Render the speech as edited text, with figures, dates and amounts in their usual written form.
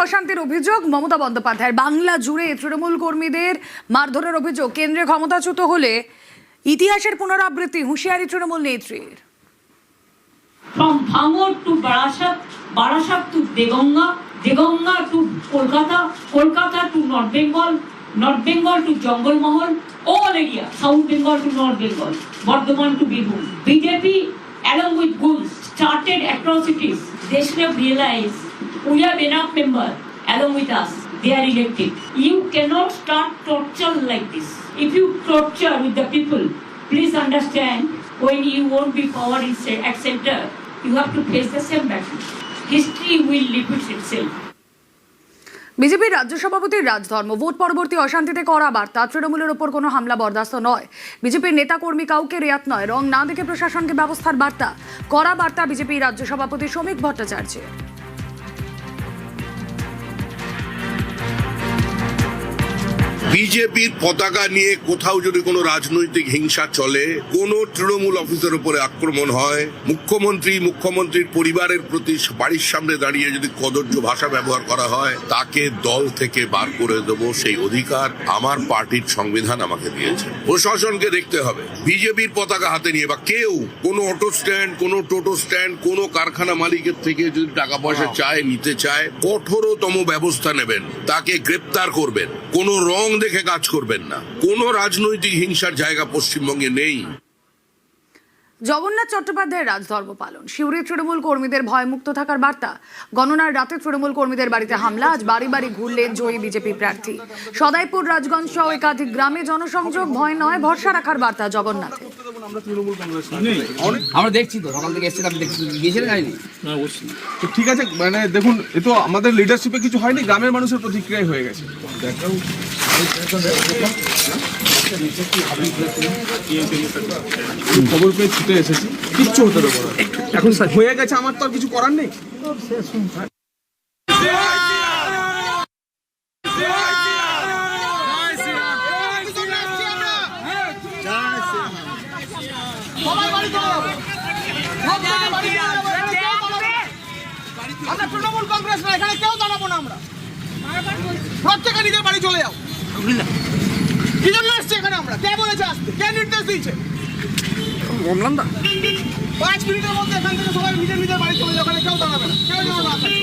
অশান্তির অভিযোগ মমতা বন্দ্যোপাধ্যায়ের। বাংলা জুড়ে তৃণমূল কর্মীদের মারধরের অভিযোগ। কেন্দ্রে ক্ষমতাচ্যুত হলে ইতিহাসের পুনরাবৃত্তি, হুঁশিয়ারি তৃণমূল নেত্রীর। From Bhangur to Barashat, Barashat to Deganga, Deganga to Kolkata, Kolkata to North Bengal, North Bengal to Jungle Mahal, all area, South Bengal to North Bengal, Bardhaman to Birbhum. BJP, along with ghouls, started atrocities. They should have realized we have enough members along with us. They are elected. You cannot start torture like this. If you torture with the people, please understand when you won't be power at center, you have to face the same battle. History will repeat itself. বিজেপির রাজ্য সভাপতির রাজধর্ম, vote পরবর্তী অশান্তিতে কড়া বার্তা। তৃণমূলের ওপর কোনো হামলা বরদাস্ত নয়। বিজেপির নেতা কর্মী কাউকে রেয়াত নয়। রং না দেখে প্রশাসনকে ব্যবস্থার বার্তা। কড়া বার্তা বিজেপি রাজ্য সভাপতি শ্রমিক ভট্টাচার্যের। বিজেপির পতাকা নিয়ে কোথাও যদি কোনো রাজনৈতিক হিংসা চলে, কোনো তৃণমূল অফিসের উপরে আক্রমণ হয়, মুখ্যমন্ত্রীর পরিবারের প্রতি বাড়ির সামনে দাঁড়িয়ে যদি কদর্য ভাষা ব্যবহার করা হয়, তাকে দল থেকে বার করে দেবো, সেই অধিকার আমার পার্টির সংবিধান আমাকে দিয়েছে। প্রশাসনকে দেখতে হবে বিজেপির পতাকা হাতে নিয়ে বা কেউ কোনো অটো স্ট্যান্ড, কোনো টোটো স্ট্যান্ড, কোনো কারখানা মালিকের থেকে যদি টাকা পয়সা নিতে চায়, কঠোরতম ব্যবস্থা নেবেন, তাকে গ্রেপ্তার করবেন। কোনো রং দেখে কাজ করবেন না। কোনো রাজনৈতিক হিংসার জায়গা পশ্চিমবঙ্গে নেই। জগন্নাথ চট্টোপাধ্যায়ের রাজধর্ম পালন, শিউরে তৃণমূল কর্মীদের ভয়মুক্ত থাকার বার্তা। গণনার রাতে তৃণমূল কর্মীদের বাড়িতে হামলা, আজ বাড়ি বাড়ি ঘুরলেন জয়ী বিজেপি প্রার্থী। সদাইপুর, রাজগঞ্জ সহ একাধিক গ্রামে জনসংযোগ, ভয় নয় ভরসা রাখার বার্তা জগন্নাথের। আমরা দেখছি তো সকাল থেকে এসেছিলাম, গিয়েছিলেন যাইনি? তো ঠিক আছে, মানে দেখুন, এ তো আমাদের লিডারশিপে কিছু হয়নি, গ্রামের মানুষের প্রতিক্রিয়াই হয়ে গেছে। খবর পেয়ে ছুটে এসেছি, কিচ্ছু হতে দেবো না। এখন হয়ে গেছে, আমার তো আর কিছু করার নেই। আমরা তৃণমূল কংগ্রেস না, এখানে কেউ দাঁড়াবো না। আমরা প্রত্যেকে নিজের বাড়ি চলে যাও। কি জন্য আসছে এখানে? আমরা কে বলেছে আসতে? কে নির্দেশ দিয়েছে? 5 মিনিটের মধ্যে এখান থেকে সবাই নিজের নিজের বাড়ি চলে যাও। এখানে কেউ দাঁড়াবে না, কেউ যেন না থাকে।